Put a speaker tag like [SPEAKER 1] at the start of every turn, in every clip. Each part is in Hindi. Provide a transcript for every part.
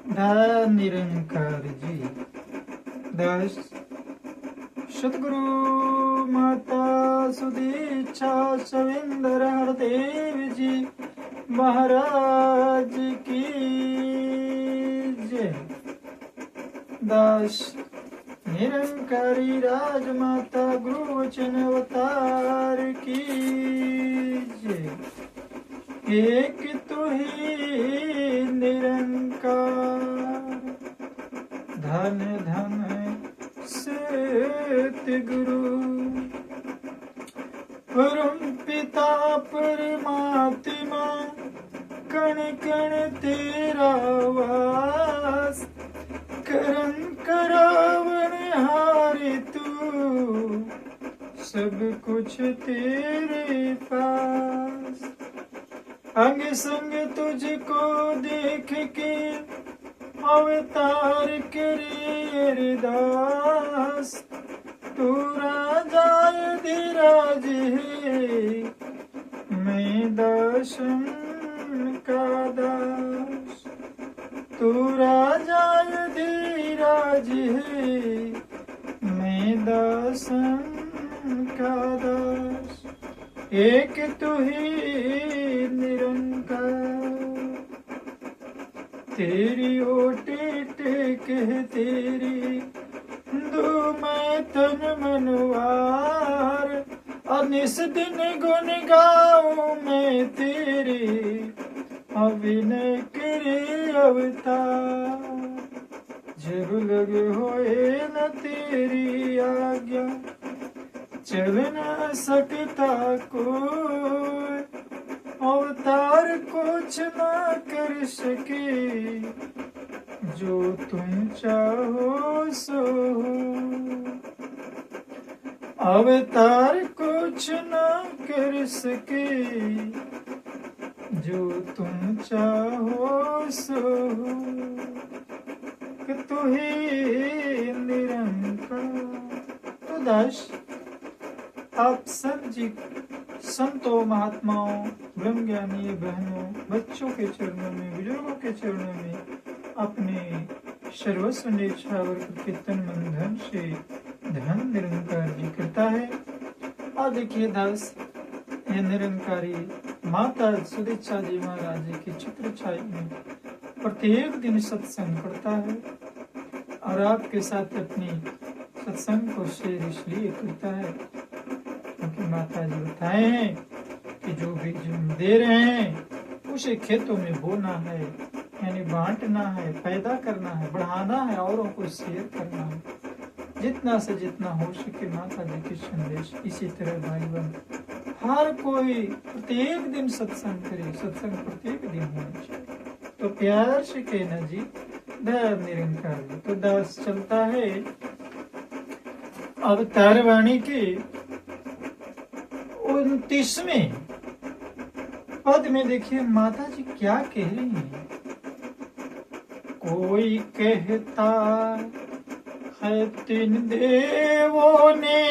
[SPEAKER 1] निरंकार जी। 10 सतगुरु माता सुदीक्षा सविंदर हरदेव जी महाराज की जय। 10 निरंकारी राजमाता गुरु वचन अवतार की जय। एक तो ही निरंकार धन धन सतगुरु परम पिता परमात्मा कण कण तेरा वास करन करावन हारे तू सब कुछ तेरे पास। अंग संग तुझको देख के अवतार करे अरदास तू राजा अधिराज है मैं दासन का दास। तू राजा अधिराज है मैं दासन का दास। एक तू ही निरंकार तेरी ओटे टेक तेरी दो मैं तन मनवार अनिस दिन गुन गाऊं मैं तेरे अभिनय करे अवतार। जब लग होए न तेरी आज्ञा चल न सकता कोई अवतार कुछ न कर सके जो तुम चाहो सो। अवतार कुछ न कर सके जो तुम चाहो सो। तू ही निरंकार। तो 10 आप सब जी संतों महात्माओं ब्रह्मज्ञानी बहनों बच्चों के चरणों में बुजुर्गों के चरणों में अपने सर्वस्व निछावर के तन मन धन से धन निरंकार जी करता है। और देखिए 10 ये निरंकारी माता सुदीक्षा जी महाराज जी की चित्र छाई में प्रत्येक दिन सत्संग करता है और आपके साथ अपनी सत्संग को शेयर इसलिए करता है क्योंकि माता जी बताए हैं कि जो बीज हम दे रहे हैं उसे खेतों में बोना है यानी बांटना है पैदा करना है बढ़ाना है औरों को शेयर करना है। जितना से जितना हो सके माता जी के संदेश इसी तरह भाई बहन हर कोई प्रत्येक दिन सत्संग करे। सत्संग प्रत्येक दिन होना चाहिए। तो प्यार से कहना जी दया निरंकार जी। तो 10 चलता है अवतार वाणी के 29वें पद में देखिए माता जी क्या कह रही हैं। कोई कहता है 3 देवों ने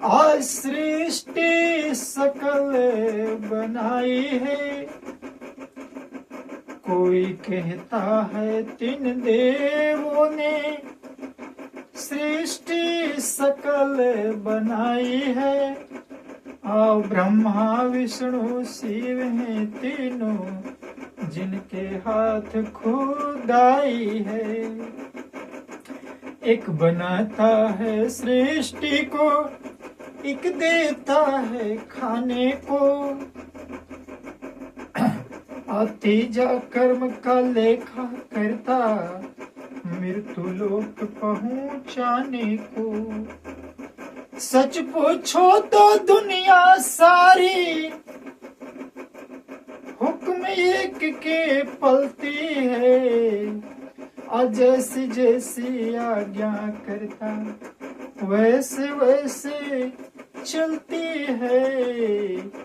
[SPEAKER 1] आज सृष्टि सकल बनाई है। कोई कहता है 3 देवों ने सृष्टि सकल बनाई है। और ब्रह्मा विष्णु शिव हैं तीनों जिनके हाथ खुदाई है। एक बनाता है सृष्टि को एक देता है खाने को। तीजा कर्म का लेखा करता मृत्यु लोक पहुंचाने को। सच पूछो तो दुनिया सारी हुक्म एक के पलती है। और जैसी जैसी आज्ञा करता वैसे वैसे चलती है।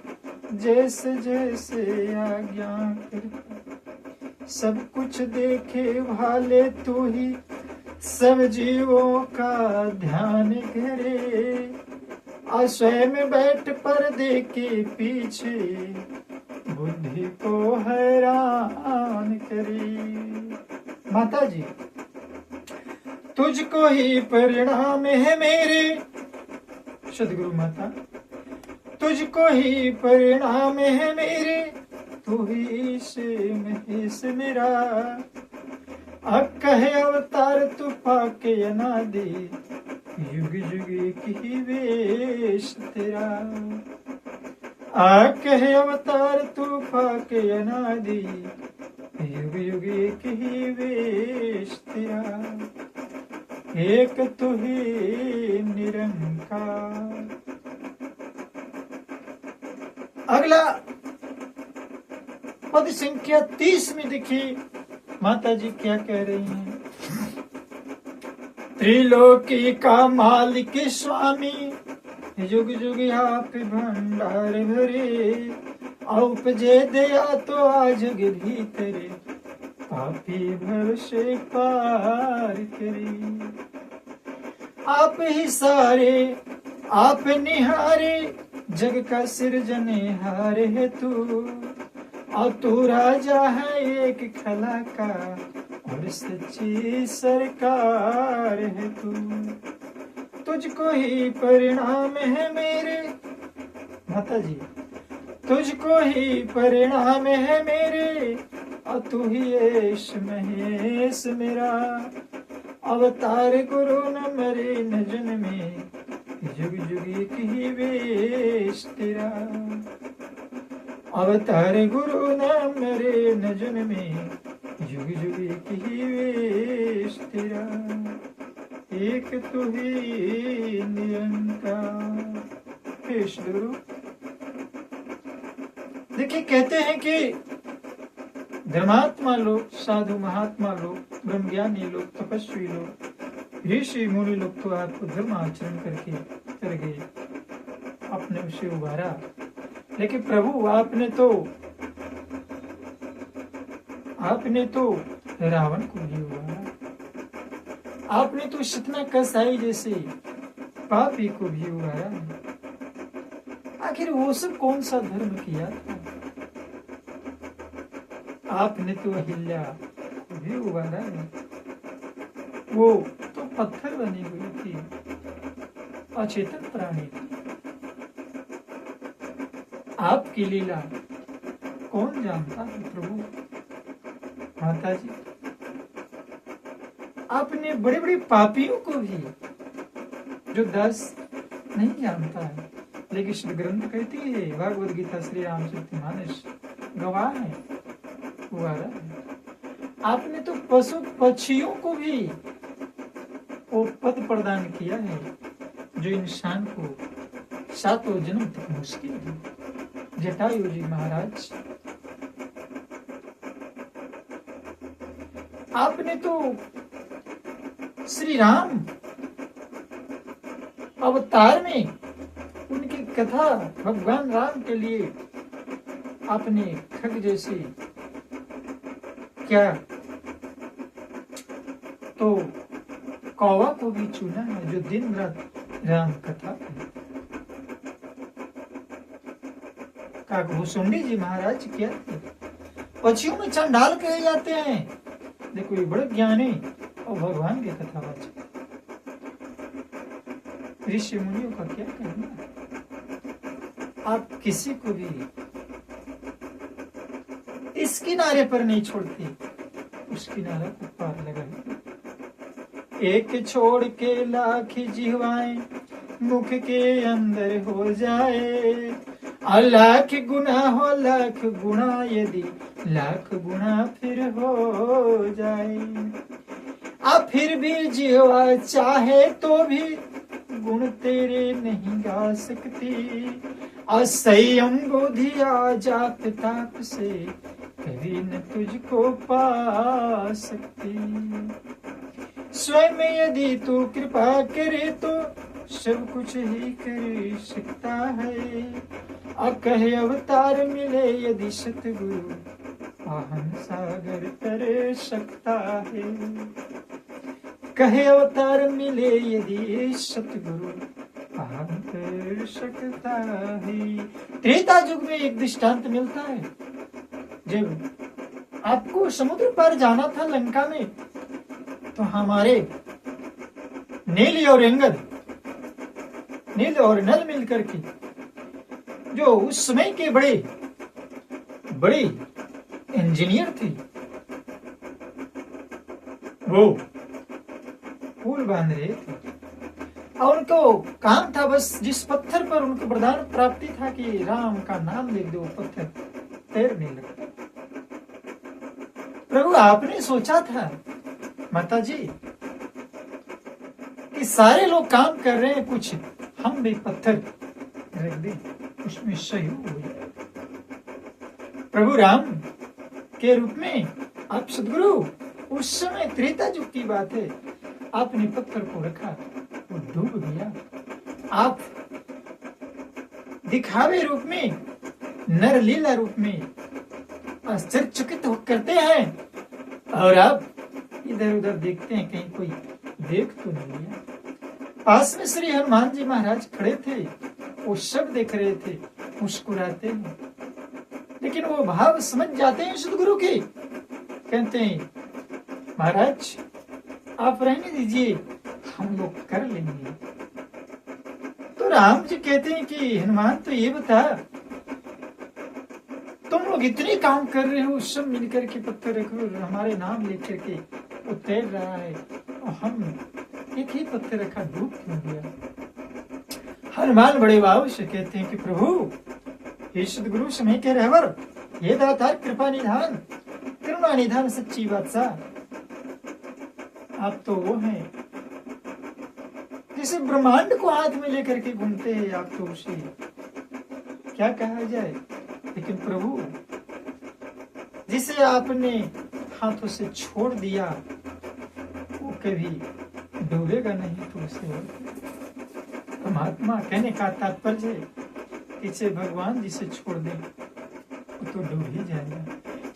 [SPEAKER 1] जैसे जैसे आज्ञा करता सब कुछ देखे भाले तू ही सब जीवों का ध्यान करे। और स्वयं बैठ पर्दे के पीछे बुद्धि को हैरान करे। माता जी, तुझको ही परिणाम है मेरे, सदगुरु माता, तुझको ही परिणाम है मेरे, तू ही से महेश मेरा, कहे अवतार तू पाके अनादि, युग युग की वेश तेरा, कहे अवतार तू पाके अनादि, युग युग की वेश तेरा, एक तू ही निरंकार। अगला पद संख्या 30 में देखिए माता जी क्या कह रही हैं। त्रिलोकी का मालिक स्वामी, जुग जुग आप भंडार भरे, उपजे दया तो आज भीतरे, पापी भव से पार करे। आप ही सारे आप निहारे, जग का सिरजनहार है तू, और तू राजा है एक खला का, और सच्ची सरकार है तू। तुझको ही परिणाम है मेरे, माता जी, तुझको ही परिणाम है मेरे, और तू ही ऐश महेश मेरा, अवतार गुरु न मरे न जन्मे, जुग जुग की वेश तेरा, अवतार गुरु न मरे न जन्मे, जुग जुग की वेश तेरा, एक तू ही निरंकार। पेश गुरु देखिए, कहते हैं कि धर्मात्मा लोग, साधु महात्मा लोग, ब्रह्मज्ञानी लोग, तपस्वी लोग, ऋषि मुनि लोग तो आपको धर्म आचरण करके कर गए, आपने उसे उभारा, लेकिन प्रभु आपने तो रावण को भी उभारा, आपने तो सतना कसाई जैसे पापी को भी उभारा। आखिर वो सब कौन सा धर्म किया था? आपने तो अहिल्या को भी उभारा है, वो तो पत्थर बनी हुई थी, अचेतन प्राणी थी। आपकी लीला कौन जानता है प्रभु? माता जी, आपने बड़े बड़े पापियों को भी, जो दास नहीं जानता है, लेकिन श्री ग्रंथ कहती है, भागवत गीता श्री रामचरित मानस गवाह है, उभारा है। आपने तो पशु पक्षियों को भी वो पद प्रदान किया है जो इंसान को 7 जन्म तक मुश्किल है। जटायु जी महाराज, आपने तो श्री राम अवतार में उनकी कथा भगवान राम के लिए आपने खग जैसे क्या तो कौवा को भी चुना है, जो दिन रात राम कथा काकभूषुंडी जी महाराज क्या थे? पक्षियों में चंडाल कहे जाते हैं। देखो, ये बड़े ज्ञानी और भगवान की कथावाचक। ऋषि मुनियों का क्या कहना? आप किसी को भी इस किनारे पर नहीं छोड़ते, उस किनारे को पार लगाए। एक छोड़ के लाख जिह्वाएं मुख के अंदर हो जाए, लाख गुना हो लाख गुना, यदि लाख गुना फिर हो जाए। अब फिर भी जिह्वा चाहे तो भी गुण तेरे नहीं गा सकती, असंयम बुद्धि आ जाप ताप से कभी न तुझको पा सकती। स्वयं यदि तू कृपा करे तो सब कुछ ही कर सकता है, कहे अवतार मिले यदि सतगुरु, अहम सागर तर सकता है। कहे अवतार मिले यदि सतगुरु, अहम कर सकता है। त्रेता युग में एक दृष्टांत मिलता है, जब आपको समुद्र पार जाना था लंका में, तो हमारे नील और अंगद, नील और नल मिलकर के, जो उस समय के बड़े इंजीनियर थे, वो पुल बांध रहे थे। और उनको काम था बस, जिस पत्थर पर उनको वरदान प्राप्ति था कि राम का नाम लिख दो, पत्थर तैरने लगता। प्रभु आपने सोचा था माता जी कि सारे लोग काम कर रहे हैं, कुछ हम भी पत्थर रख दें, उसमें सहयोग हो जाए। प्रभु राम के रूप में आप सदगुरु, उस समय त्रेता युग की बात है, आपने पत्थर को रखा, वो डूब गया। आप दिखावे रूप में, नरलीला रूप में आश्चर्यचकित करते हैं, और आप इधर उधर देखते हैं, कहीं कोई देख तो नहीं है। पास में श्री हनुमान जी महाराज खड़े थे, वो सब देख रहे थे, मुस्कुराते हैं, लेकिन वो भाव समझ जाते हैं सदगुरु के। कहते हैं महाराज आप रहने दीजिए, हम लोग कर लेंगे। तो राम जी कहते हैं कि हनुमान तो ये बता, तुम लोग इतने काम कर रहे हो, सब मिलकर के पत्थर रखो, हमारे नाम लेकर के वो तैर रहा है, और हम एक ही पत्थर रखा, डूब क्यों गया? हनुमान बड़े भाव से कहते हैं कि प्रभु, हे सदगुरु समय के रहवर, हे दातार कृपा निधान, करुणा निधान सच्ची बादशाह, आप तो वो हैं जिसे ब्रह्मांड को हाथ में लेकर के घूमते हैं, आप तो उसे क्या कहा जाए। लेकिन प्रभु, जिसे आपने हाथों से छोड़ दिया, वो कभी डूबेगा नहीं, तो उसे परमात्मा कहने का तात्पर्य है, इसे भगवान जिसे छोड़ दे वो तो डूब ही जाएगा।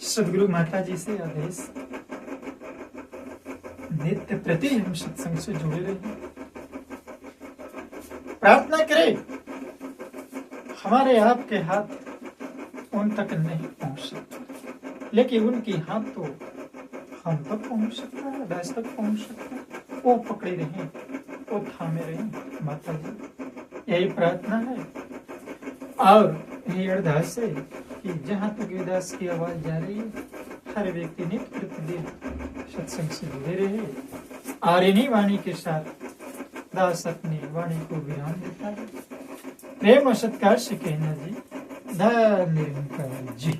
[SPEAKER 1] सदगुरु माता जी से आदेश, नित्य प्रति हम सत्संग से जुड़े रहे, प्रार्थना करें, हमारे आपके हाथ उन तक नहीं पहुंच सकते, लेकिन उनकी हाथ तो हम तक पहुंच सकता है, राज तक पहुंच सकता है। वो पकड़े रहे, वो थामे रहे माता जी, यही प्रार्थना है। और यही अरदास है कि जहां तक विदास की आवाज जा रही है, हर व्यक्ति नित्य प्रतिदिन सत्संग से जुड़े रहे, और इन्हीं वाणी के साथ दास अपनी वाणी को विराम देता है। प्रेम और सत्कार से कहना जी, धन्य निरंकार जी।